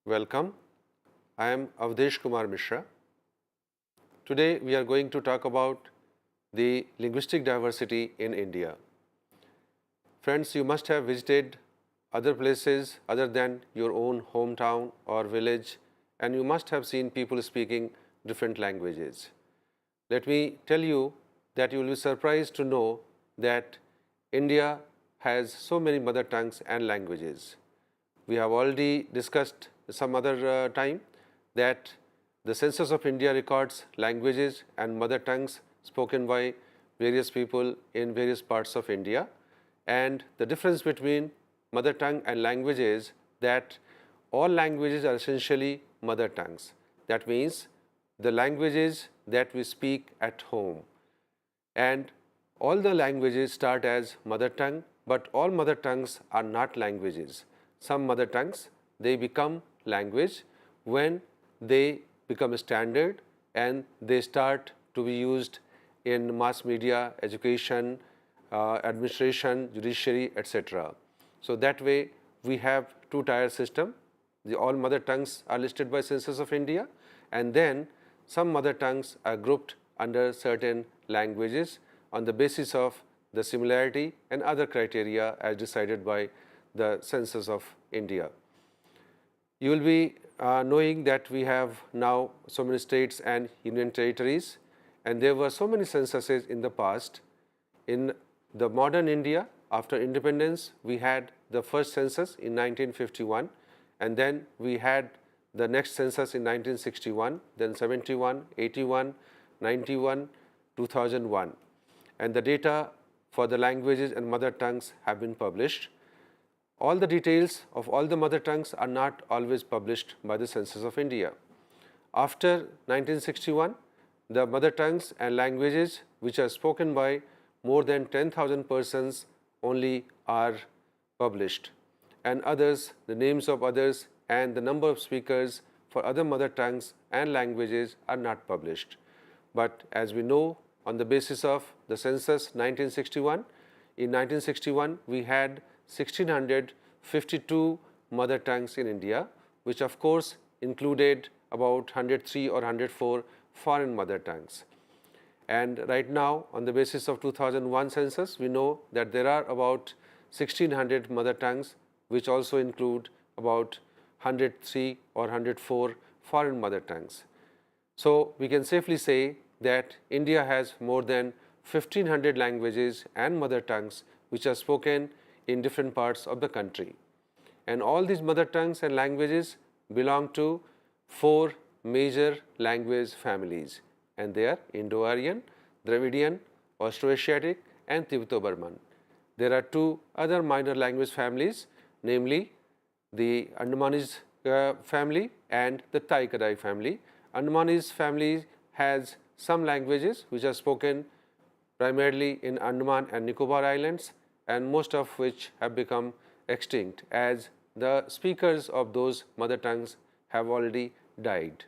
Welcome. I am Avdesh Kumar Mishra. Today we are going to talk about the linguistic diversity in India. Friends, you must have visited other places other than your own hometown or village, and you must have seen people speaking different languages. Let me tell you that you will be surprised to know that India has so many mother tongues and languages. We have already discussed some other time that the Census of India records languages and mother tongues spoken by various people in various parts of India, and the difference between mother tongue and language is that all languages are essentially mother tongues. That means the languages that we speak at home, and all the languages start as mother tongue, but all mother tongues are not languages. Some mother tongues, they become language when they become standard and they start to be used in mass media, education, administration, judiciary, etc. So that way we have two-tier system. The all mother tongues are listed by Census of India, and then some mother tongues are grouped under certain languages on the basis of the similarity and other criteria as decided by the Census of India. You will be knowing that we have now so many states and union territories, and there were so many censuses in the past. In the modern India, after independence, we had the first census in 1951, and then we had the next census in 1961, then 71, 81, 91, 2001, and the data for the languages and mother tongues have been published. All the details of all the mother tongues are not always published by the Census of India. After 1961, the mother tongues and languages which are spoken by more than 10,000 persons only are published, and others, the names of others and the number of speakers for other mother tongues and languages are not published. But as we know, on the basis of the census 1961, in 1961 we had 1652 mother tongues in India, which of course included about 103 or 104 foreign mother tongues. And right now, on the basis of 2001 census, we know that there are about 1600 mother tongues, which also include about 103 or 104 foreign mother tongues. So we can safely say that India has more than 1500 languages and mother tongues which are spoken in different parts of the country. And all these mother tongues and languages belong to four major language families, and they are Indo-Aryan, Dravidian, Austroasiatic, and Tibeto-Burman. There are two other minor language families, namely the Andamanese family and the Tai-Kadai family. Andamanese family has some languages which are spoken primarily in Andaman and Nicobar Islands, and most of which have become extinct as the speakers of those mother tongues have already died.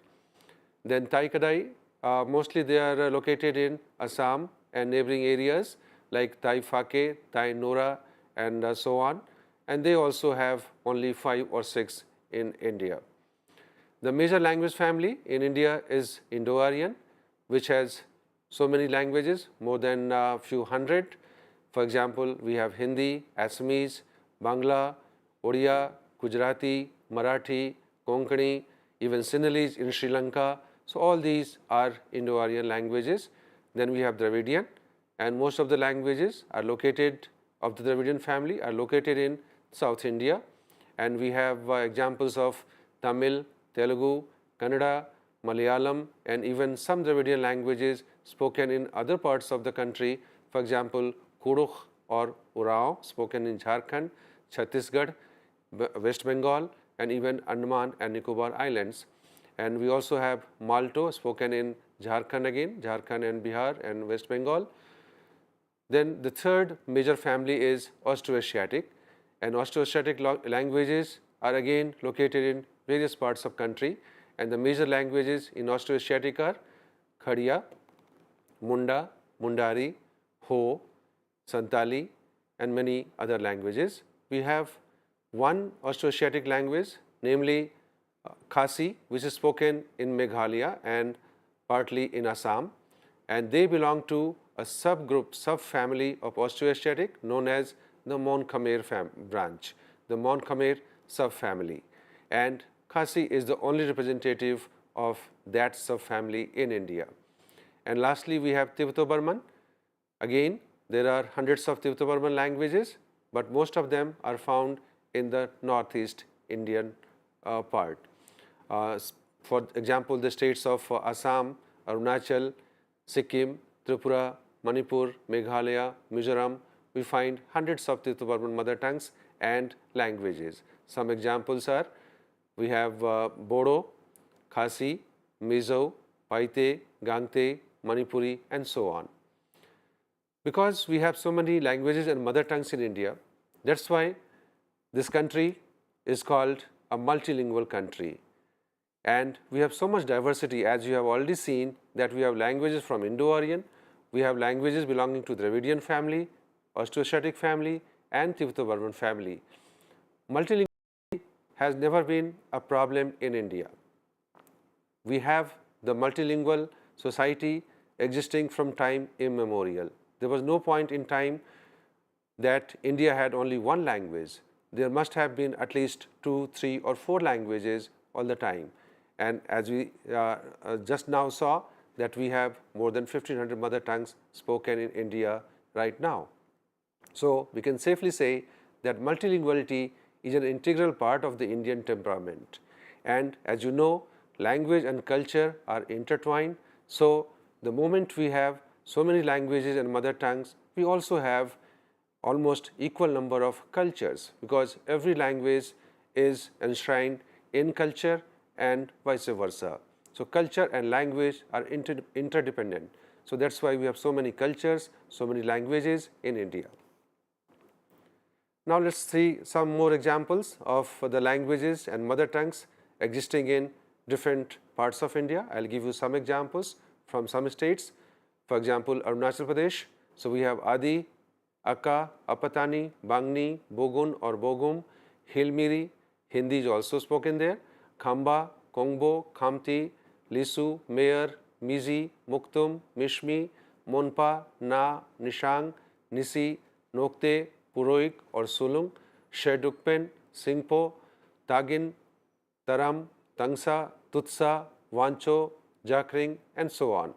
Then Tai-Kadai, mostly they are located in Assam and neighboring areas like Tai Phake, Tai Nora, and so on, and they also have only 5 or 6 in India. The major language family in India is Indo-Aryan, which has so many languages, more than a few hundred. For example, we have Hindi, Assamese, Bangla, Odia, Gujarati, Marathi, Konkani, even Sinhalese in Sri Lanka. So all these are Indo-Aryan languages. Then we have Dravidian, and most of the languages are located of the Dravidian family are located in South India, and we have examples of Tamil, Telugu, Kannada, Malayalam, and even some Dravidian languages spoken in other parts of the country. For example, Kudukh or Urao spoken in Jharkhand, Chhattisgarh, West Bengal, and even Andaman and Nicobar Islands. And we also have Malto spoken in Jharkhand again, Jharkhand and Bihar and West Bengal. Then the third major family is Austroasiatic, and Austroasiatic languages are again located in various parts of country, and the major languages in Austroasiatic are Khadiya, Munda, Mundari, Ho, Santali, and many other languages. We have one Austroasiatic language, namely Khasi, which is spoken in Meghalaya and partly in Assam, and they belong to a subgroup, subfamily of Austroasiatic known as the Mon Khmer branch, the Mon Khmer subfamily. And Khasi is the only representative of that subfamily in India. And lastly, we have Tibeto-Burman. Again, there are hundreds of Tibeto-Burman languages, but most of them are found in the northeast Indian part. For example, the states of Assam, Arunachal, Sikkim, Tripura, Manipur, Meghalaya, Mizoram, we find hundreds of Tibeto-Burman mother tongues and languages. Some examples are, we have Bodo, Khasi, Mizo, Paite, Gangte, Manipuri, and so on. Because we have so many languages and mother tongues in India, that's why this country is called a multilingual country. And we have so much diversity, as you have already seen, that we have languages from Indo-Aryan, we have languages belonging to Dravidian family, Austroasiatic family, and Tibeto-Burman family. Multilinguality has never been a problem in India. We have the multilingual society existing from time immemorial. There was no point in time that India had only one language. There must have been at least 2, 3, or 4 languages all the time. And as we just now saw, that we have more than 1500 mother tongues spoken in India right now. So we can safely say that multilinguality is an integral part of the Indian temperament. And as you know, language and culture are intertwined. So the moment we have so many languages and mother tongues, we also have almost equal number of cultures, because every language is enshrined in culture and vice versa. So culture and language are interdependent. So that's why we have so many cultures, so many languages in India. Now let's see some more examples of the languages and mother tongues existing in different parts of India. I'll give you some examples from some states. For example, Arunachal Pradesh. So we have Adi, Aka, Apatani, Bangni, Bogun or Bogum, Hilmiri, Hindi is also spoken there, Khamba, Kongbo, Khamti, Lisu, Mayor, Mizi, Muktum, Mishmi, Monpa, Na, Nishang, Nisi, Nokte, Puroik or Sulung, Shedukpen, Singpo, Tagin, Taram, Tangsa, Tutsa, Wancho, Jakring, and so on.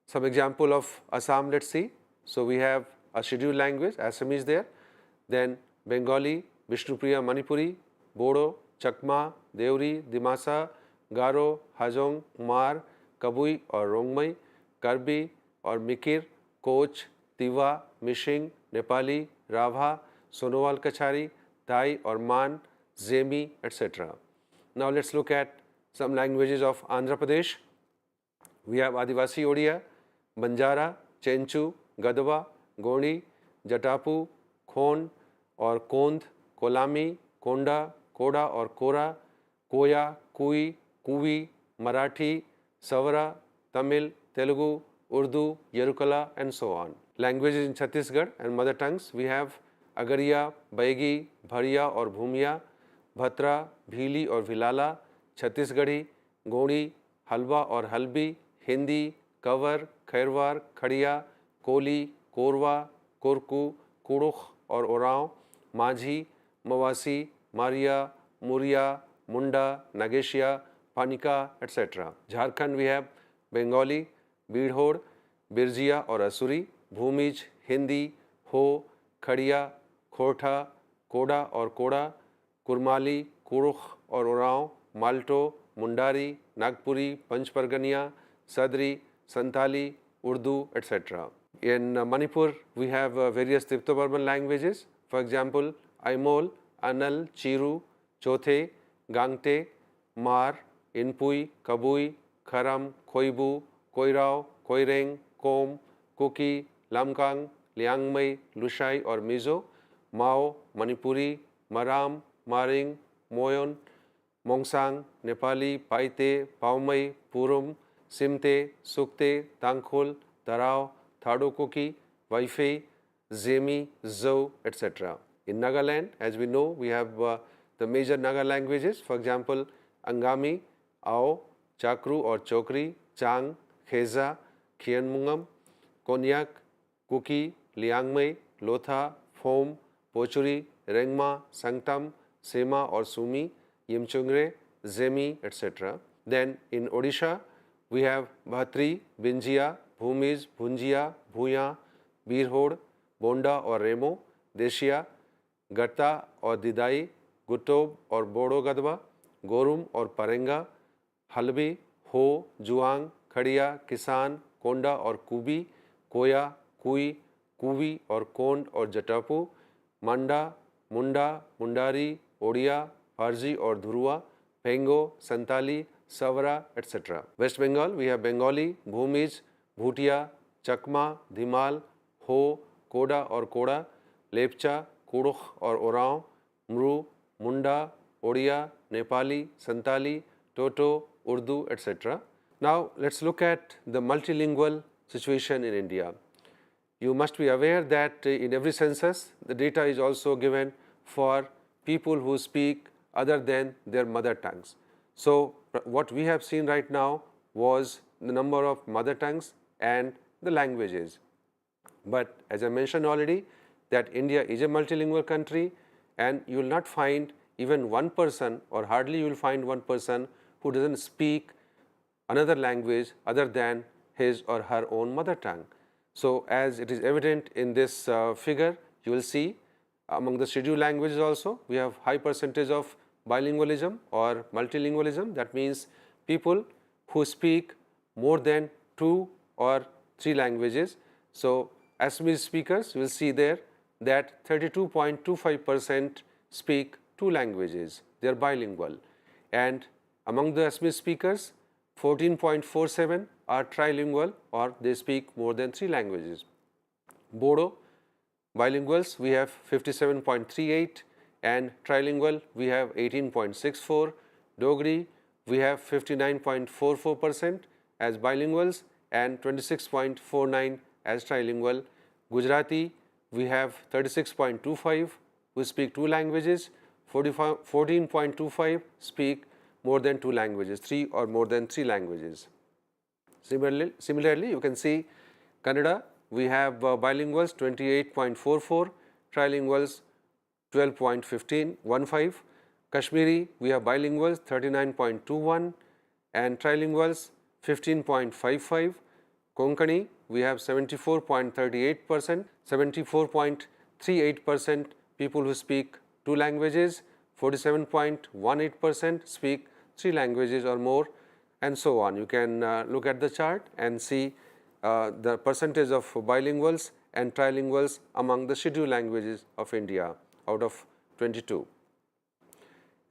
Some example of Assam, let's see. So we have a scheduled language, Assamese there, then Bengali, Vishnupriya Manipuri, Bodo, Chakma, Deuri, Dimasa, Garo, Hajong, Mar, Kabui or Rongmai, Karbi or Mikir, Koch, Tiva, Mishing, Nepali, Rabha, Sonowal Kachari, Thai or Man, Zemi, etc. Now let's look at some languages of Andhra Pradesh. We have Adivasi Odia, Banjara, Chenchu, Gadwa, Goni, Jatapu, Khon or Kondh, Kolami, Konda, Koda or Kora, Koya, Kui, Kuvi, Marathi, Savara, Tamil, Telugu, Urdu, Yerukala, and so on. Languages in Chhattisgarh and mother tongues, we have Agaria, Baigi, Bharia or Bhumia, Bhatra, Bhili or Vilala, Chhattisgarhi, Goni, Halwa or Halbi, Hindi, Kavar, Khairwar, Khadiya, Koli, Korwa, Korku, Kurukh or Orao, Majhi, Mawasi, Maria, Muria, Munda, Nageshia, Panika, etc. Jharkhand we have Bengali, Bidhod, Birjia or Asuri, Bhumij, Hindi, Ho, Khadiya, Khortha, Koda or Koda, Kurmali, Kurukh or Orao, Malto, Mundari, Nagpuri, Panchpargania, Sadri, Santali, Urdu, etc. In Manipur, we have various Tibeto-Burman languages. For example, Aimol, Anal, Chiru, Chothe, Gangte, Mar, Inpui, Kabui, Kharam, Khoibu, Koirao, Koireng, Kom, Kuki, Lamkang, Liangmai, Lushai or Mizo, Mao, Manipuri, Maram, Maring, Moyon, Mongsang, Nepali, Paite, Paumai, Purum, Simte, Sukte, Tangkhul, Tarao, Thado Kuki, Waifei, Zemi, Zhou, etc. In Nagaland, as we know, we have the the major Naga languages, for example, Angami, Ao, Chakru or Chokri, Chang, Kheza, Khianmungam, Konyak, Kuki, Liangmei, Lotha, Phom, Pochuri, Rengma, Sangtam, Sema or Sumi, Yimchungre, Zemi, etc. Then in Odisha, we have Bhatri, Binjia, Bhumiz, Bhunjia, Bhuya, Birhod, Bonda or Remo, Deshiya, Gatta or Didai, Gutob or Bodo Gadwa, Gorum or Parenga, Halbi, Ho, Juang, Khadiya, Kisan, Konda or Kubi, Koya, Kui, Kuvi or Kond or Jatapu, Manda, Munda, Mundari, Odia, Parji or Dhurua, Pengo, Santali, Savara, etc. West Bengal, we have Bengali, Bhumiz, Bhutia, Chakma, Dhimal, Ho, Koda or Koda, Lepcha, Kudukh or Oraon, Mru, Munda, Odia, Nepali, Santali, Toto, Urdu, etc. Now, let us look at the multilingual situation in India. You must be aware that in every census, the data is also given for people who speak other than their mother tongues. So, what we have seen right now was the number of mother tongues and the languages. But as I mentioned already, that India is a multilingual country, and you will not find even one person, or hardly you will find one person who does not speak another language other than his or her own mother tongue. So, as it is evident in this figure, you will see among the scheduled languages also, we have high percentage of bilingualism or multilingualism. That means people who speak more than 2 or 3 languages. So, Assamese speakers, you will see there that 32.25% speak 2 languages, they are bilingual, and among the Assamese speakers 14.47 are trilingual or they speak more than 3 languages. Bodo bilinguals we have 57.38 and trilingual we have 18.64. Dogri we have 59.44% as bilinguals and 26.49 as trilingual. Gujarati we have 36.25 who speak 2 languages, 14.25 speak more than 2 languages, 3 or more than 3 languages. Similarly, you can see Kannada, we have bilinguals 28.44, trilinguals 12.15. Kashmiri, we have bilinguals 39.21 and trilinguals 15.55. Konkani, we have 74.38%, 74.38% people who speak 2 languages, 47.18% speak 3 languages or more, and so on. You can look at the chart and see the percentage of bilinguals and trilinguals among the scheduled languages of India out of 22.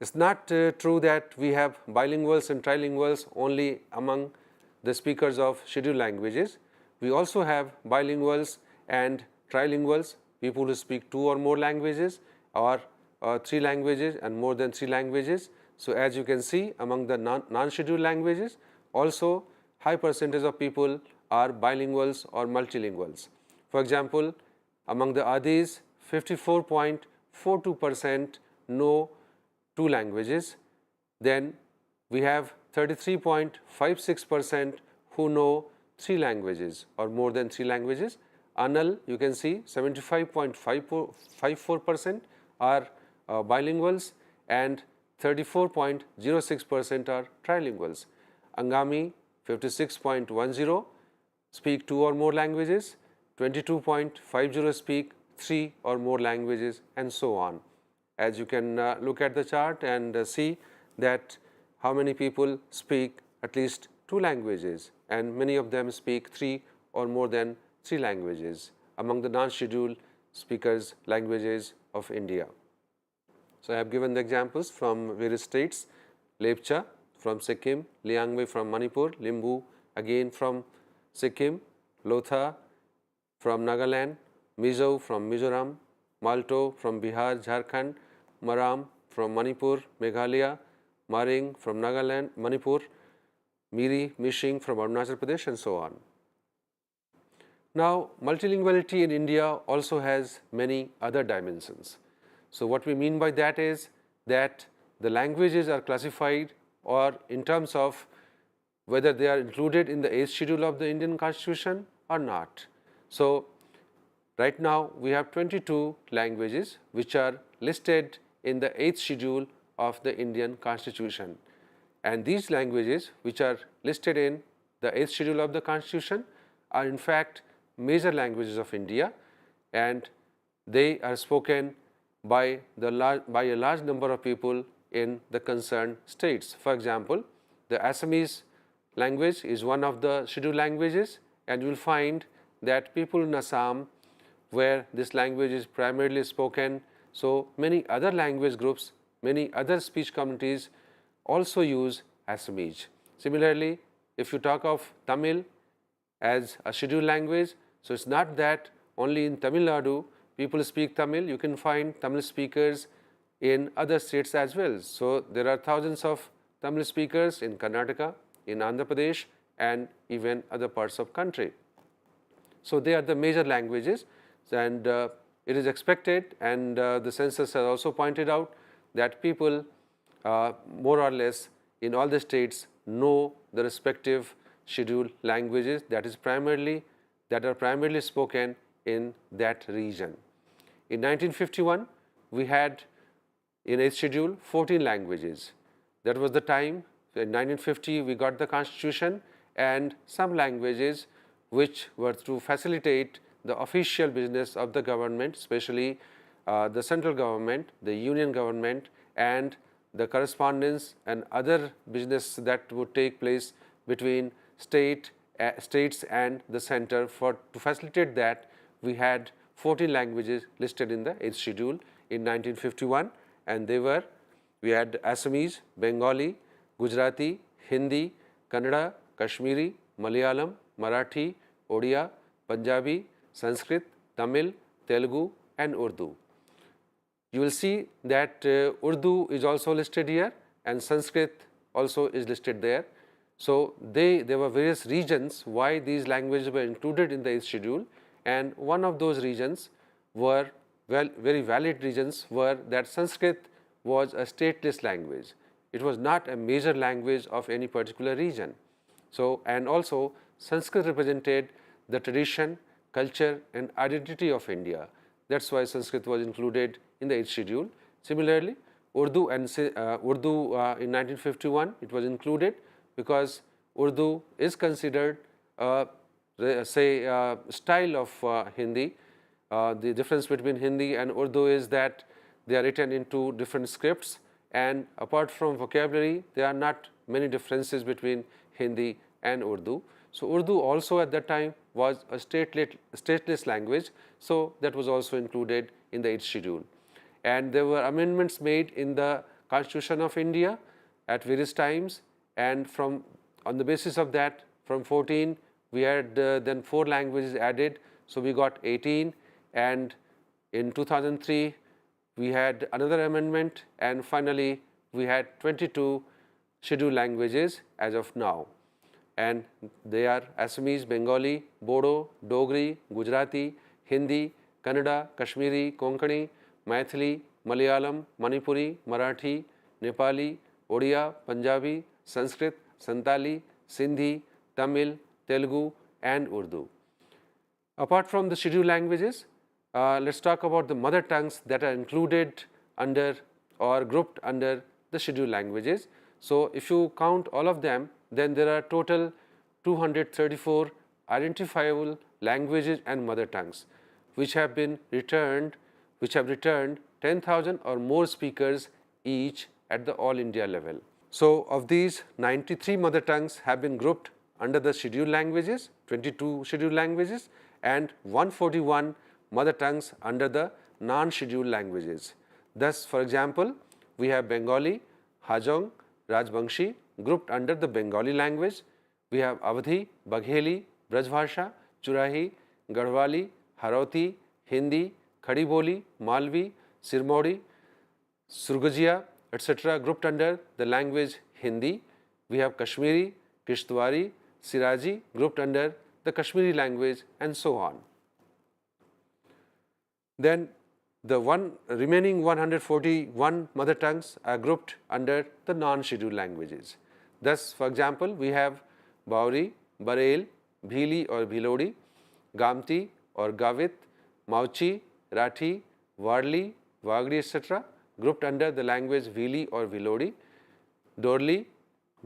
It is not true that we have bilinguals and trilinguals only among the speakers of scheduled languages. We also have bilinguals and trilinguals, people who speak 2 or more languages or 3 languages and more than 3 languages. So, as you can see among the non-scheduled languages also high percentage of people are bilinguals or multilinguals. For example, among the Adis 54.42% know 2 languages, then we have 33.56% who know 3 languages or more than 3 languages. Anal, you can see 75.54% are bilinguals and 34.06% are trilinguals. Angami 56.10 speak 2 or more languages, 22.50 speak 3 or more languages, and so on. As you can look at the chart and see that how many people speak at least 2 languages and many of them speak 3 or more than 3 languages among the non-scheduled speakers languages of India. So, I have given the examples from various states: Lepcha from Sikkim, Liangmei from Manipur, Limbu again from Sikkim, Lotha from Nagaland, Mizo from Mizoram, Malto from Bihar, Jharkhand, Maram from Manipur, Meghalaya, Maring from Nagaland, Manipur, Miri, Mishing from Arunachal Pradesh, and so on. Now, multilinguality in India also has many other dimensions. So, what we mean by that is that the languages are classified or in terms of whether they are included in the 8th schedule of the Indian Constitution or not. So, right now we have 22 languages which are listed in the 8th schedule of the Indian Constitution, and these languages which are listed in the 8th schedule of the Constitution are in fact major languages of India, and they are spoken by a large number of people in the concerned states. For example, the Assamese language is one of the scheduled languages, and you will find that people in Assam, where this language is primarily spoken, so many other language groups, many other speech communities also use Assamese. Similarly, if you talk of Tamil as a scheduled language, so it's not that only in Tamil Nadu people speak Tamil, you can find Tamil speakers in other states as well. So, there are thousands of Tamil speakers in Karnataka, in Andhra Pradesh, and even other parts of country. So, they are the major languages, and it is expected, and the census has also pointed out that people more or less in all the states know the respective scheduled languages that are primarily spoken in that region. In 1951, we had in 8th schedule 14 languages. That was the time. In 1950 we got the Constitution, and some languages which were to facilitate the official business of the government, especially the central government, the union government, and the correspondence and other business that would take place between states and the center. To facilitate that, we had 14 languages listed in the 8th schedule in 1951, and we had Assamese, Bengali, Gujarati, Hindi, Kannada, Kashmiri, Malayalam, Marathi, Odia, Punjabi, Sanskrit, Tamil, Telugu, and Urdu. You will see that Urdu is also listed here, and Sanskrit also is listed there. So, there were various reasons why these languages were included in the 8th schedule, and one of those reasons were, very valid reasons were that Sanskrit was a stateless language. It was not a major language of any particular region. So, and also Sanskrit represented the tradition, culture, and identity of India. That is why Sanskrit was included in the 8th schedule. Similarly, Urdu in 1951 it was included because Urdu is considered style of Hindi. The difference between Hindi and Urdu is that they are written into different scripts, and apart from vocabulary there are not many differences between Hindi and Urdu. So, Urdu also at that time was a stateless language, so that was also included in the 8th schedule. And there were amendments made in the Constitution of India at various times, and on the basis of that, from 14 we had then 4 languages added, so we got 18, and in 2003 we had another amendment, and finally we had 22 scheduled languages as of now, and they are Assamese, Bengali, Bodo, Dogri, Gujarati, Hindi, Kannada, Kashmiri, Konkani, Maithili, Malayalam, Manipuri, Marathi, Nepali, Odia, Punjabi, Sanskrit, Santali, Sindhi, Tamil, Telugu, and Urdu. Apart from the scheduled languages, let's talk about the mother tongues that are included under or grouped under the scheduled languages. So, if you count all of them, then there are total 234 identifiable languages and mother tongues which have returned 10,000 or more speakers each at the all India level. So, of these 93 mother tongues have been grouped under the scheduled languages, 22 scheduled languages, and 141 mother tongues under the non-scheduled languages. Thus, for example, we have Bengali, Hajong, Rajbangshi grouped under the Bengali language. We have Awadhi, Bagheli, Brajbhasha, Churahi, Garhwali, Harauti, Hindi, Khadi Boli, Malvi, Sirmaudi, Surgujia, etc. grouped under the language Hindi. We have Kashmiri, Kishtwari, Siraji grouped under the Kashmiri language, and so on. Then The remaining 141 mother tongues are grouped under the non-scheduled languages. Thus, for example, we have Bauri, Barel, Bhili or Bhilodi, Gamti or Gavit, Mauchi, Rathi, Warli, Wagri, etc. grouped under the language Vili or Vilodi, Dorli,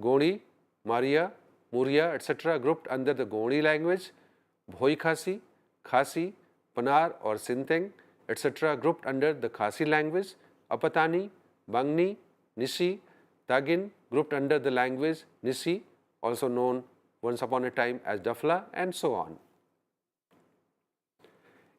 Goni, Maria, Muria, etc. grouped under the Goni language, Bhoi Khasi, Khasi, Panar or Sinteng, etc. grouped under the Khasi language, Apatani, Bangni, Nisi, Tagin grouped under the language Nisi, also known once upon a time as Dafla, and so on.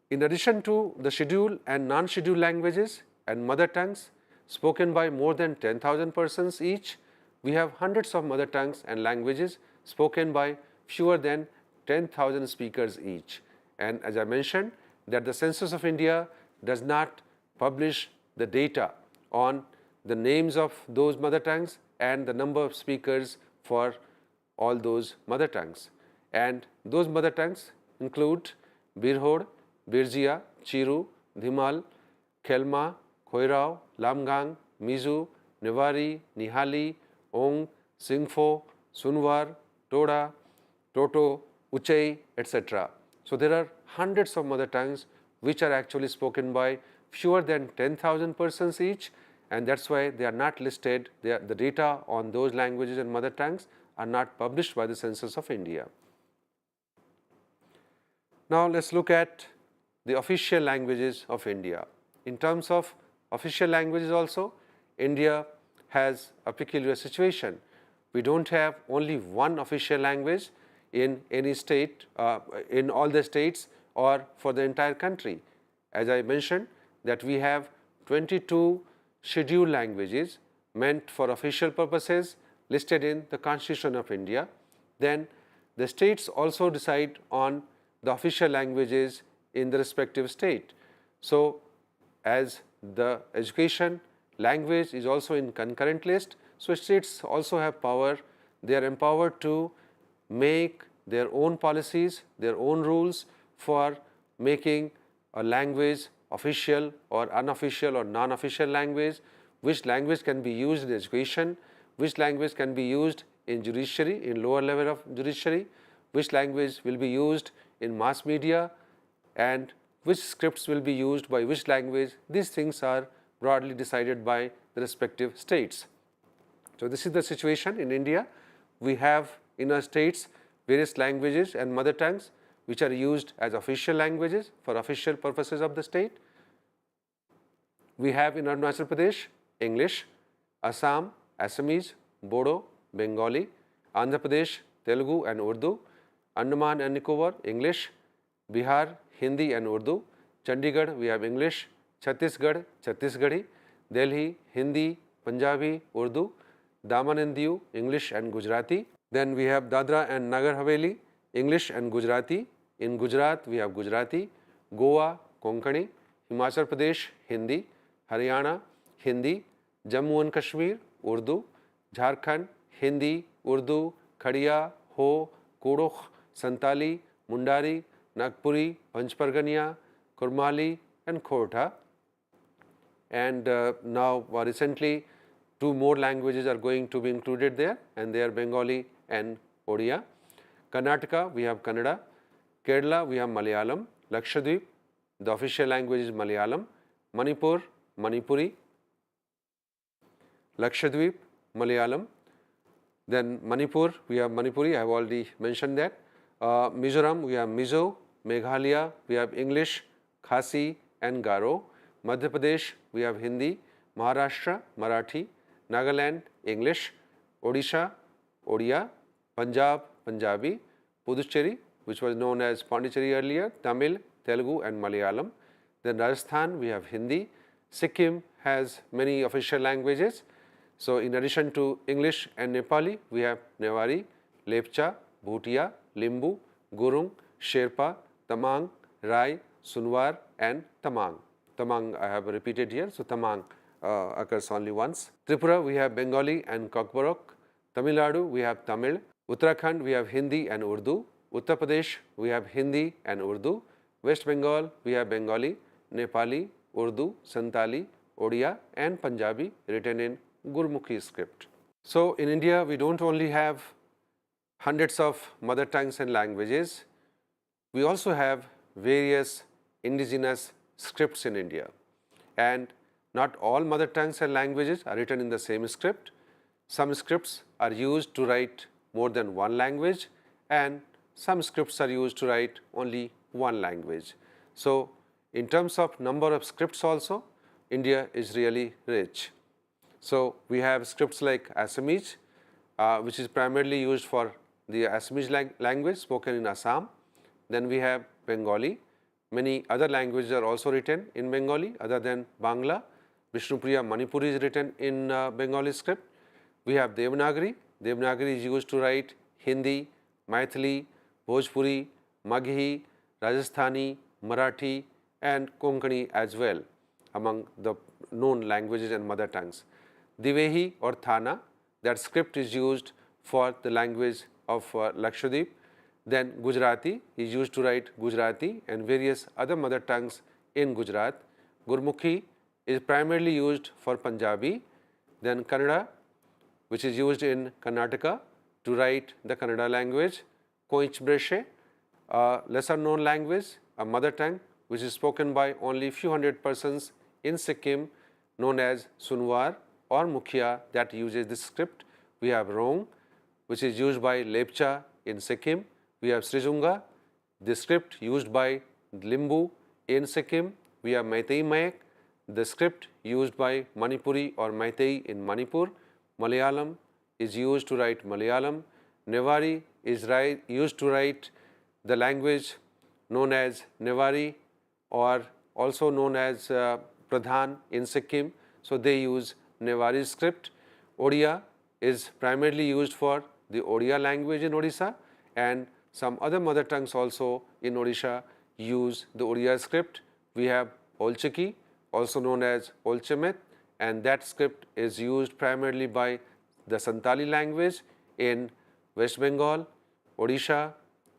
In addition to the scheduled and non-scheduled languages and mother tongues spoken by more than 10,000 persons each, we have hundreds of mother tongues and languages spoken by fewer than 10,000 speakers each. And as I mentioned, that the Census of India does not publish the data on the names of those mother tongues and the number of speakers for all those mother tongues. And those mother tongues include Birhod, Birjia, Chiru, Dhimal, Khelma, Khoirao, Lamgang, Mizu, Nevari, Nihali, Ong, Singpho, Sunwar, Toda, Toto, Uchai, etc. So there are hundreds of mother tongues which are actually spoken by fewer than 10,000 persons each, and that's why they are not listed. The data on those languages and mother tongues are not published by the Census of India. Now let's look at the official languages of India. In terms of official languages also, India has a peculiar situation. We don't have only one official language in any state, in all the states or for the entire country. As I mentioned, that we have 22 scheduled languages meant for official purposes listed in the Constitution of India. Then the states also decide on the official languages in the respective state. So as the education language is also in concurrent list, so states also have power. They are empowered to make their own policies, their own rules for making a language official or unofficial or non-official language, which language can be used in education, which language can be used in judiciary, in lower level of judiciary, which language will be used in mass media, and which scripts will be used by which language. These things are broadly decided by the respective states. So this is the situation in India. We have in our states various languages and mother tongues which are used as official languages for official purposes of the state. We have in Arunachal Pradesh English, Assam, Assamese, Bodo, Bengali, Andhra Pradesh, Telugu and Urdu, Andaman and Nicobar, English, Bihar, Hindi and Urdu, Chandigarh we have English, Chhattisgarh, Chhattisgarhi, Delhi, Hindi, Punjabi, Urdu, Daman and Diu, English and Gujarati. Then we have Dadra and Nagar Haveli, English and Gujarati. In Gujarat we have Gujarati, Goa, Konkani, Himachal Pradesh, Hindi, Haryana, Hindi, Jammu and Kashmir, Urdu, Jharkhand, Hindi, Urdu, Khadiya, Ho, Kodokh, Santali, Mundari, Nagpuri, Panchpargania, Kurmali and Khortha. And now recently 2 more languages are going to be included there, and they are Bengali and Odia. Karnataka we have Kannada, Kerala we have Malayalam, Lakshadweep the official language is Malayalam, Manipur Manipuri, Lakshadweep Malayalam, then Manipur we have Manipuri, I have already mentioned that. Mizoram we have Mizo, Meghalaya we have English, Khasi and Garo, Madhya Pradesh we have Hindi, Maharashtra Marathi, Nagaland English, Odisha Odia, Punjab Punjabi, Puducherry which was known as Pondicherry earlier, Tamil, Telugu and Malayalam. Then Rajasthan we have Hindi, Sikkim has many official languages. So in addition to English and Nepali, we have Newari, Lepcha, Bhutia, Limbu, Gurung, Sherpa, Tamang, Rai, Sunwar and Tamang. Tamang I have repeated here, so Tamang occurs only once. Tripura we have Bengali and Kokborok. Tamil Nadu we have Tamil. Uttarakhand we have Hindi and Urdu. Uttar Pradesh we have Hindi and Urdu. West Bengal we have Bengali, Nepali, Urdu, Santali, Odia and Punjabi written in Gurmukhi script. So in India, we don't only have hundreds of mother tongues and languages, we also have various indigenous scripts in India. And not all mother tongues and languages are written in the same script. Some scripts are used to write more than one language, and some scripts are used to write only one language. So in terms of number of scripts also, India is really rich. So we have scripts like Assamese, which is primarily used for the Assamese language spoken in Assam. Then we have Bengali. Many other languages are also written in Bengali other than Bangla. Vishnupriya Manipuri is written in Bengali script. We have Devanagari. Devanagari is used to write Hindi, Maithili, Bhojpuri, Maghi, Rajasthani, Marathi and Konkani as well among the known languages and mother tongues. Divehi or Thana, that script is used for the language of Lakshadweep. Then Gujarati is used to write Gujarati and various other mother tongues in Gujarat. Gurmukhi is primarily used for Punjabi. Then Kannada, which is used in Karnataka to write the Kannada language. Koich Breshe, a lesser known language, a mother tongue which is spoken by only few hundred persons in Sikkim, known as Sunwar or Mukhia, that uses this script. We have Rong, which is used by Lepcha in Sikkim. We have Srijunga, the script used by Limbu in Sikkim. We have Meitei Mayak, the script used by Manipuri or Meitei in Manipur. Malayalam is used to write Malayalam. Nevari is used to write the language known as Nevari or also known as Pradhan in Sikkim. So they use Nevari script. Odia is primarily used for the Odia language in Odisha, and some other mother tongues also in Odisha use the Odia script. We have Olchiki, also known as Olchemet, and that script is used primarily by the Santali language in West Bengal, Odisha,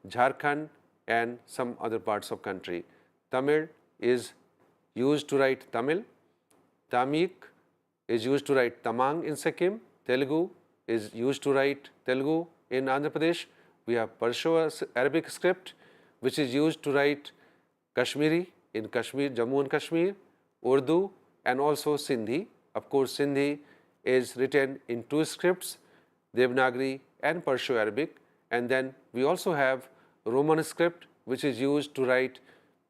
Jharkhand and some other parts of country. Tamil is used to write Tamil. Tamik is used to write Tamang in Sikkim. Telugu is used to write Telugu in Andhra Pradesh. We have Perso-Arabic script, which is used to write Kashmiri in Kashmir, Jammu and Kashmir, Urdu and also Sindhi. Of course, Sindhi is written in two scripts, Devanagari and Perso-Arabic. And then we also have Roman script, which is used to write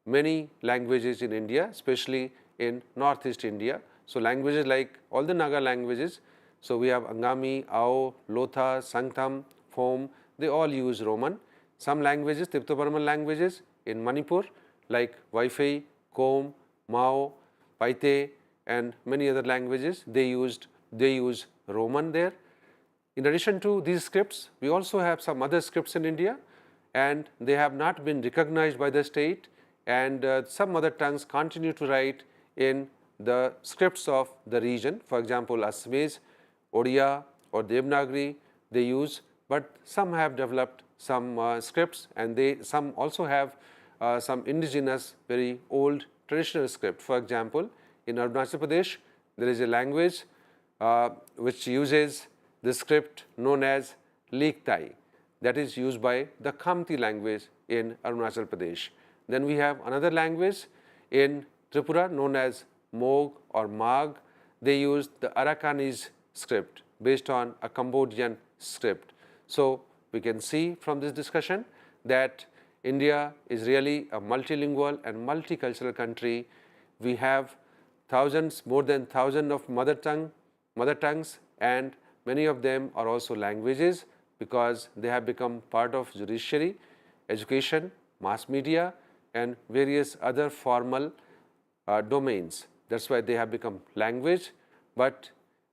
many languages in India, especially in Northeast India. So languages like all the Naga languages, so we have Angami, Ao, Lotha, Sangtam, Phom, they all use Roman. Some languages, Tipto-Burman languages in Manipur like Waifei, Kom, Mao, Paite and many other languages, they use Roman there. In addition to these scripts, we also have some other scripts in India and they have not been recognized by the state, and some mother tongues continue to write in the scripts of the region. For example, Assamese, Odia or Devanagari they use, but some have developed some scripts and some also have some indigenous very old traditional script. For example, in Arunachal Pradesh there is a language which uses the script known as Liktai, that is used by the Khamti language in Arunachal Pradesh. Then we have another language in Tripura known as Mog or Mag. They use the Arakanese script based on a Cambodian script. So we can see from this discussion that India is really a multilingual and multicultural country. We have more than 1,000 of mother tongues, and many of them are also languages because they have become part of judiciary, education, mass media and various other formal domains. That's why they have become language. But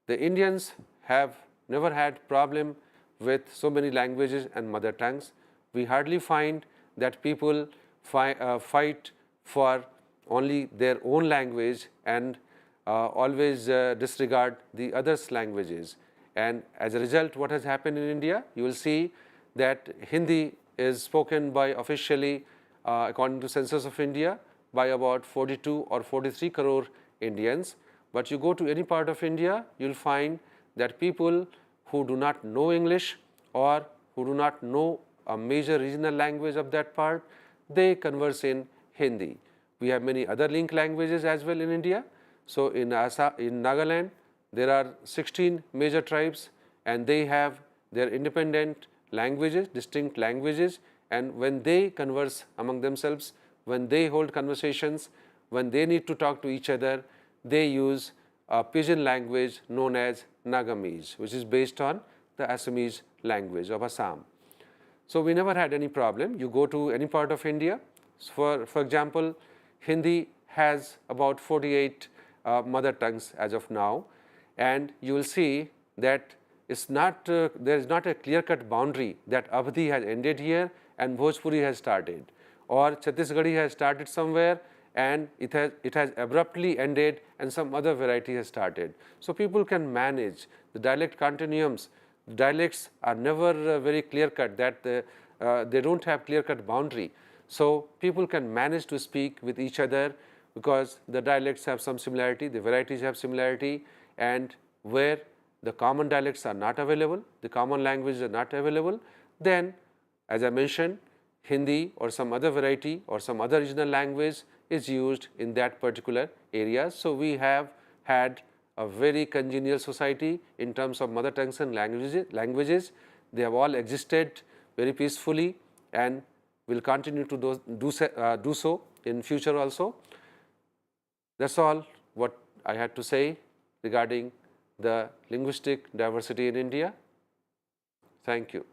the Indians have never had problem with so many languages and mother tongues. We hardly find that people fight for only their own language and always disregard the others' languages. And as a result, what has happened in India, you will see that Hindi is spoken by officially according to Census of India by about 42 or 43 crore Indians. But you go to any part of India, you will find that people who do not know English or who do not know a major regional language of that part, they converse in Hindi. We have many other link languages as well in India. So, in Nagaland, there are 16 major tribes and they have their independent languages, distinct languages, and when they converse among themselves, when they hold conversations, when they need to talk to each other, they use a pidgin language known as Nagamese, which is based on the Assamese language of Assam. So, we never had any problem. You go to any part of India, for example, Hindi has about 48 mother tongues as of now, and you will see that it's not there is not a clear-cut boundary that Avadhi has ended here and Bhojpuri has started, or Chhattisgarhi has started somewhere and it has abruptly ended and some other variety has started. So, people can manage the dialect continuums. The dialects are never very clear-cut, that they don't have clear-cut boundary. So, people can manage to speak with each other because the dialects have some similarity, the varieties have similarity, and where the common dialects are not available, the common languages are not available, then as I mentioned, Hindi or some other variety or some other regional language is used in that particular area. So, we have had a very congenial society in terms of mother tongues and languages. They have all existed very peacefully and will continue to do so in future also. That is all what I had to say regarding the linguistic diversity in India. Thank you.